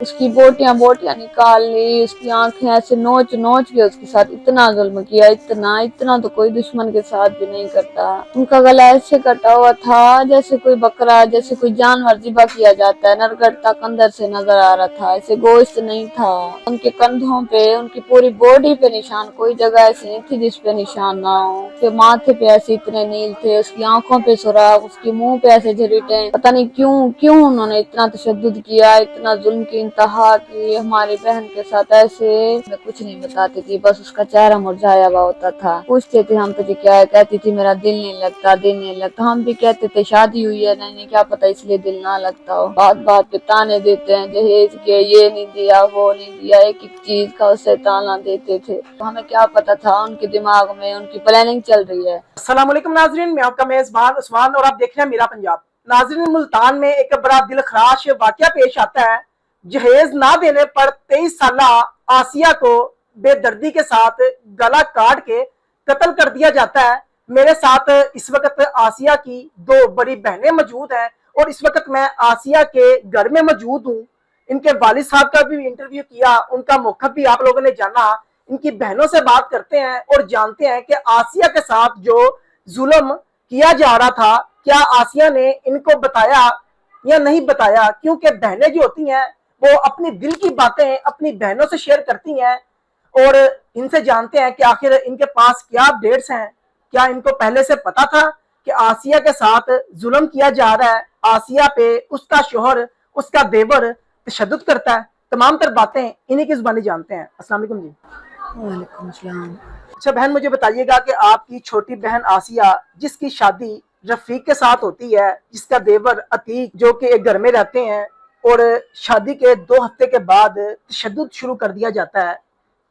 उसकी बोटियां बोटियां निकाल ली, उसकी आंखें ऐसे नोच नोच के उसके साथ इतना जुल्म किया, इतना इतना तो कोई दुश्मन के साथ भी नहीं करता। उनका गला ऐसे कटा हुआ था जैसे कोई बकरा, जैसे कोई जानवर ज़िबा किया जाता है, नरकट तक अंदर से नजर आ रहा था, ऐसे गोश्त नहीं था। उनके कंधों पे, उनकी पूरी बॉडी पे निशान, कोई जगह ऐसी नहीं थी जिसपे निशान ना हो। उसके माथे पे ऐसे इतने नील थे, उसकी आंखों पे सुराख, उसके मुंह पे ऐसे झरीटे। पता नहीं क्यों क्यों उन्होंने इतना तशद्दुद किया, इतना जुल्म की इंतहा की हमारी बहन के साथ। ऐसे मैं कुछ नहीं बताती थी, बस उसका चेहरा मुरझाया हुआ होता था। पूछते थे हम तुझे क्या है, कहती थी मेरा दिल नहीं लगता, दिल नहीं लगता। हम भी कहते थे शादी हुई है, नहीं क्या पता इसलिए दिल ना लगता हो। बात बात पे ताने देते हैं, जहेज के ये नहीं दिया वो नहीं दिया, एक एक चीज का उससे ताना देते थे। हमें क्या पता था उनके दिमाग में उनकी प्लानिंग चल रही है। अस्सलाम वालेकुम नाजरीन, मैं आपका मेजबान उस्मान और आप देख रहे हैं मेरा पंजाब। नाजरीन, मुल्तान में एक बड़ा दिलखराश वाकया पेश आता है। जहेज ना देने पर 23 साल आसिया को बेदर्दी के साथ गला काट के कत्ल कर दिया जाता है। मेरे साथ इस वक्त आसिया की दो बड़ी बहनें मौजूद हैं और इस वक्त मैं आसिया के घर में मौजूद हूँ। इनके वालिद साहब का भी इंटरव्यू किया, उनका मौक़िफ़ भी आप लोगों ने जाना। इनकी बहनों से बात करते हैं और जानते हैं कि आसिया के साथ जो जुल्म किया जा रहा था, क्या आसिया ने इनको बताया या नहीं बताया, क्योंकि बहनें जो होती हैं वो अपनी दिल की बातें अपनी बहनों से शेयर करती हैं। और इनसे जानते हैं कि आखिर इनके पास क्या अपडेट्स हैं, क्या इनको पहले से पता था कि आसिया के साथ जुल्म किया जा रहा है, आसिया पे उसका शोहर उसका देवर तशद्दुद करता है। तमाम तर बातें इन्हीं की जुबानी जानते हैं। अस्सलाम वालेकुम जी। वालेकुम सलाम। अच्छा बहन, मुझे बताइएगा कि आपकी छोटी बहन आसिया, जिसकी शादी रफीक के साथ होती है, जिसका देवर अतीक जो कि एक घर में रहते हैं, और शादी के 2 हफ्ते के बाद तशद्दुद शुरू कर दिया जाता है,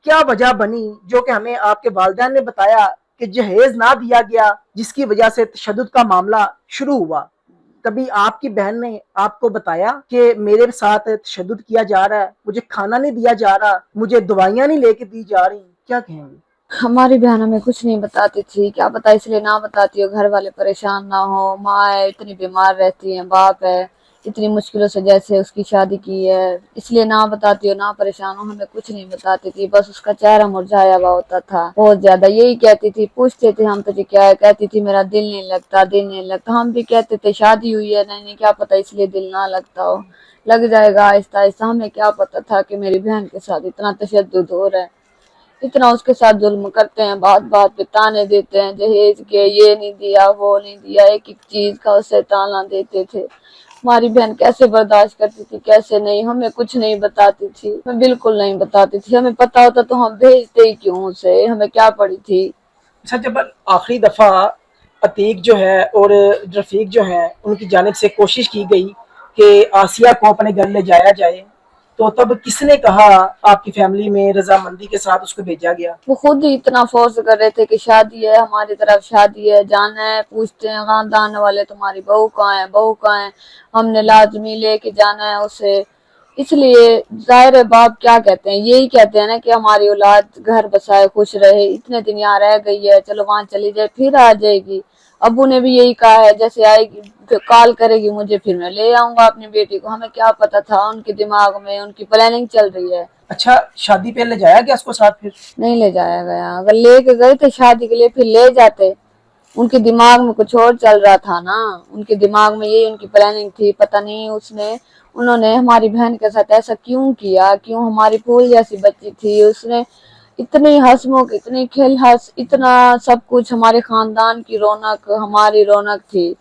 क्या वजह बनी जो कि हमें आपके वालिदैन ने बताया कि जहेज ना दिया गया, जिसकी वजह से तशद्दुद का मामला शुरू हुआ? कभी आपकी बहन ने आपको बताया कि मेरे साथ तशद्दुद किया जा रहा है, मुझे खाना नहीं दिया जा रहा, मुझे दवाइयाँ नहीं लेके दी जा रही? क्या कहेंगे? हमारी बहन हमें कुछ नहीं बताती थी, क्या पता इसलिए ना बताती हो, घर वाले परेशान ना हो। माँ है इतनी बीमार रहती है, बाप है इतनी मुश्किलों से जैसे उसकी शादी की है, इसलिए ना बताती हो, ना परेशान हो। हमें कुछ नहीं बताती थी, बस उसका चेहरा मुरझाया हुआ होता था बहुत ज्यादा। यही कहती थी, पूछते थे हम तुझे क्या है, कहती थी मेरा दिल नहीं लगता, दिल नहीं लगता। हम भी कहते थे शादी हुई है, नहीं क्या पता इसलिए दिल ना लगता हो, लग जाएगा आहिस्ता आहिस्ता। हमें क्या पता था कि मेरी बहन के साथ इतना तशद्दुद हो रहा है, इतना उसके साथ जुल्म करते हैं, बात बात पे ताने देते हैं, जहेज के ये नहीं दिया वो नहीं दिया, एक एक चीज का उससे ताना देते थे। हमारी बहन कैसे बर्दाश्त करती थी कैसे नहीं, हमें कुछ नहीं बताती थी, हमें बिल्कुल नहीं बताती थी। हमें पता होता तो हम भेजते ही क्यों उसे, हमें क्या पड़ी थी। अच्छा, जब आखिरी दफा अतीक जो है और रफीक जो है, उनकी जानिब से कोशिश की गई कि आसिया को अपने घर ले जाया जाए, तो तब किसने कहा आपकी फैमिली में रजामंदी के साथ उसको भेजा गया? वो खुद ही इतना फोर्स कर रहे थे कि शादी है, हमारी तरफ शादी है, जाना है। पूछते हैं खानदान वाले तुम्हारी बहू कहाँ है, बहू कहाँ है, हमने लाजमी लेके जाना है उसे। इसलिए जाहिर है बाप क्या कहते हैं, यही कहते हैं ना कि हमारी औलाद घर बसाए खुश रहे, इतने दिन यहाँ रह गई है, चलो वहां चली जाए फिर आ जाएगी। अबू ने भी यही कहा है, जैसे आएगी फिर कॉल करेगी मुझे, फिर मैं ले आऊंगा अपनी बेटी को। हमें क्या पता था उनके दिमाग में उनकी प्लानिंग चल रही है। अच्छा, शादी पे ले जाया गया उसको साथ? फिर नहीं ले जाया गया, अगर लेके गए थे शादी के लिए फिर ले जाते। उनके दिमाग में कुछ और चल रहा था ना, उनके दिमाग में यही उनकी प्लानिंग थी। पता नहीं उन्होंने हमारी बहन के साथ ऐसा क्यों किया, क्यों। हमारी फूल जैसी बच्ची थी, उसने इतनी हंसमुख, इतनी खिलहस, इतना सब कुछ, हमारे खानदान की रौनक, हमारी रौनक थी।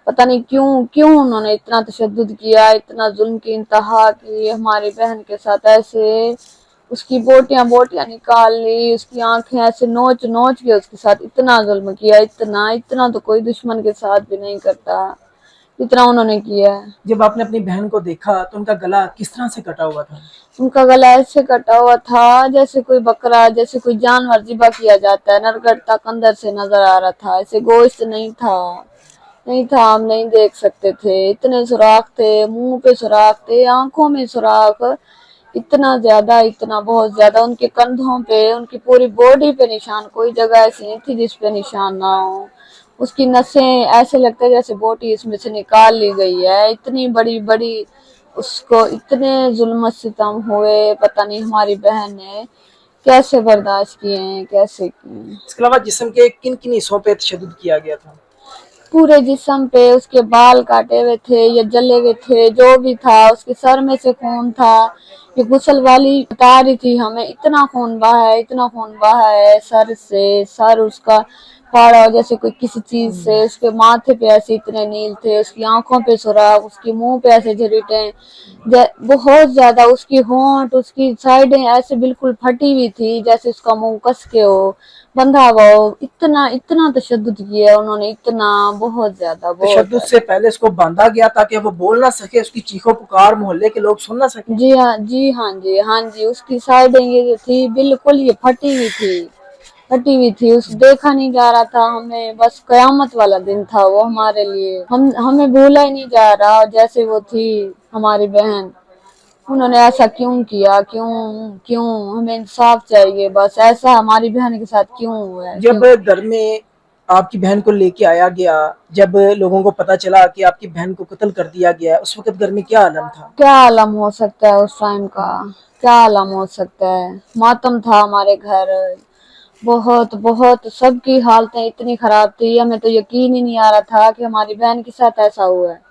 पता नहीं क्यों क्यों उन्होंने इतना तशद्दुद किया, इतना जुल्म की इंतहा की हमारी बहन के साथ। ऐसे उसकी बोटियां बोटियां निकाल ली, उसकी आंखें ऐसे नोच नोच के उसके साथ इतना जुल्म किया, इतना इतना तो कोई दुश्मन के साथ भी नहीं करता इतना उन्होंने किया है। जब आपने अपनी बहन को देखा तो उनका गला किस तरह से कटा हुआ था? उनका गला ऐसे कटा हुआ था जैसे कोई बकरा, जैसे कोई जानवर ज़िबा किया जाता है, नरकट तक अंदर से नजर आ रहा था, ऐसे गोश्त नहीं था, नहीं था, हम नहीं देख सकते थे। इतने सुराख थे, मुंह पे सुराख थे, आंखों में सुराख, इतना ज्यादा, इतना बहुत ज्यादा। उनके कंधों पे, उनकी पूरी बॉडी पे निशान, कोई जगह ऐसी नहीं थी जिसपे निशान ना हो। उसकी नसें ऐसे लगता है जैसे बोटी इसमें से निकाल ली गई है, इतनी बड़ी बड़ी اس کو اتنے ظلم و ستم ہوئے، پتہ نہیں ہماری بہن نے کیسے برداشت کیے ہیں، کیسے کیے۔ اس کے علاوہ جسم کے کن کن حصوں پہ تشدد کیا گیا تھا؟ پورے جسم پہ، اس کے بال کاٹے ہوئے تھے یا جلے ہوئے تھے، جو بھی تھا، اس کے سر میں سے خون تھا۔ یہ غسل والی بتا رہی تھی ہمیں اتنا خون بہا ہے، اتنا خون بہا ہے سر سے، سر اس کا پھاڑا جیسے کوئی کسی چیز سے، اس کے ماتھے پہ ایسے اتنے نیل تھے، اس کی آنکھوں پہ سوراخ، اس کے منہ پہ ایسے جھریٹیں، بہت زیادہ، اس کی ہونٹ، اس کی سائڈیں ایسے بالکل پھٹی ہوئی تھی جیسے اس کا منہ کس کے ہو، بندھا ہوا ہو۔ اتنا تشدد کیا انہوں نے، اتنا، بہت زیادہ، بہت تشدد زیادہ۔ سے پہلے اس کو باندھا گیا تاکہ وہ بول نہ سکے، اس کی چیخوں پکار محلے کے لوگ سن نہ سکیں؟ جی ہاں، جی ہاں، جی ہاں جی، اس کی سائڈیں یہ جو تھی بالکل یہ پھٹی ہوئی تھی، پھٹی ہوئی تھی، اس دیکھا نہیں جا رہا تھا ہمیں، بس قیامت والا دن تھا وہ ہمارے لیے، ہمیں بھولا ہی نہیں جا رہا جیسے وہ تھی ہماری بہن۔ انہوں نے ایسا کیوں کیا، کیوں ہمیں انصاف چاہیے، بس ایسا ہماری بہن کے ساتھ کیوں ہوا ہے، جب کیوں؟ گھر میں آپ کی بہن کو لے کے آیا گیا، جب لوگوں کو پتا چلا کہ آپ کی بہن کو قتل کر دیا گیا، اس وقت گھر میں کیا عالم تھا؟ کیا عالم ہو سکتا ہے اس ٹائم کا، کیا عالم ہو سکتا ہے، ماتم تھا ہمارے گھر، بہت بہت، سب کی حالتیں اتنی خراب تھی، ہمیں تو یقین ہی نہیں آ رہا تھا کہ ہماری بہن کے ساتھ ایسا ہوا ہے۔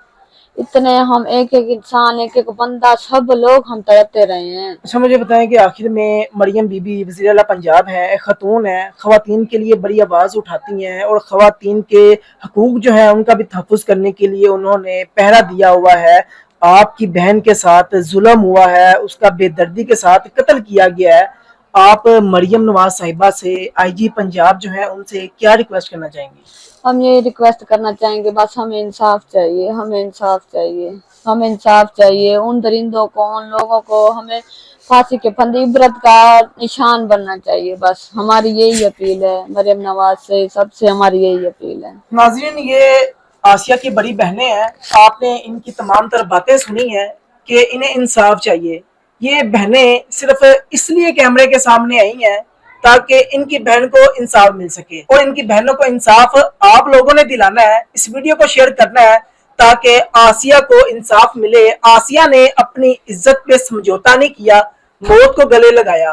اتنے ہم ایک ایک انسان، ایک ایک بندہ، سب لوگ ہم تڑپتے رہے ہیں۔ اچھا مجھے بتائیں کہ آخر میں مریم بی بی وزیر اعلیٰ پنجاب ہیں، ایک خاتون ہیں، خواتین کے لیے بڑی آواز اٹھاتی ہیں، اور خواتین کے حقوق جو ہیں ان کا بھی تحفظ کرنے کے لیے انہوں نے پہرا دیا ہوا ہے۔ آپ کی بہن کے ساتھ ظلم ہوا ہے، اس کا بے دردی کے ساتھ قتل کیا گیا ہے، آپ مریم نواز صاحبہ سے، آئی جی پنجاب جو ہے، ان سے کیا ریکویسٹ کرنا چاہیں گی؟ ہم یہ ریکویسٹ کرنا چاہیں گے، بس ہمیں انصاف چاہیے، ہمیں انصاف چاہیے، ہمیں انصاف چاہیے، ان درندوں کو، ان لوگوں کو ہمیں پھانسی کے پھندے عبرت کا نشان بننا چاہیے، بس ہماری یہی اپیل ہے، مریم نواز سے، سب سے ہماری یہی اپیل ہے۔ ناظرین، یہ آسیہ کی بڑی بہنیں ہیں، آپ نے ان کی تمام تر باتیں سنی ہیں کہ انہیں انصاف چاہیے۔ یہ بہنیں صرف اس لیے کیمرے کے سامنے آئی ہیں تاکہ ان کی بہن کو انصاف مل سکے، اور ان کی بہنوں کو انصاف آپ لوگوں نے دلانا ہے، اس ویڈیو کو شیئر کرنا ہے تاکہ آسیہ کو انصاف ملے۔ آسیہ نے اپنی عزت پہ سمجھوتا نہیں کیا، موت کو گلے لگایا،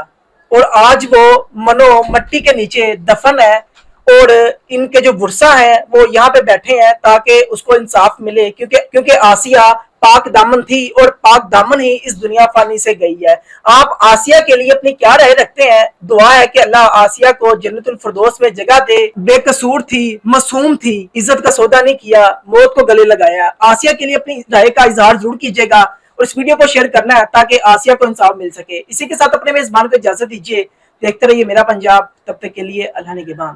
اور آج وہ منو مٹی کے نیچے دفن ہے، اور ان کے جو ورثہ ہیں وہ یہاں پہ بیٹھے ہیں تاکہ اس کو انصاف ملے، کیونکہ آسیہ پاک دامن تھی، اور پاک دامن ہی اس دنیا فانی سے گئی ہے۔ آپ آسیہ کے لیے اپنی کیا رائے رکھتے ہیں؟ دعا ہے کہ اللہ آسیہ کو جنت الفردوس میں جگہ دے، بے قصور تھی، معصوم تھی، عزت کا سودا نہیں کیا، موت کو گلے لگایا۔ آسیہ کے لیے اپنی رائے کا اظہار ضرور کیجیے گا، اور اس ویڈیو کو شیئر کرنا ہے تاکہ آسیہ کو انصاف مل سکے۔ اسی کے ساتھ اپنے میزبان کو اجازت دیجیے، دیکھتے رہیے میرا پنجاب، تب تک کے لیے اللہ نگہبان۔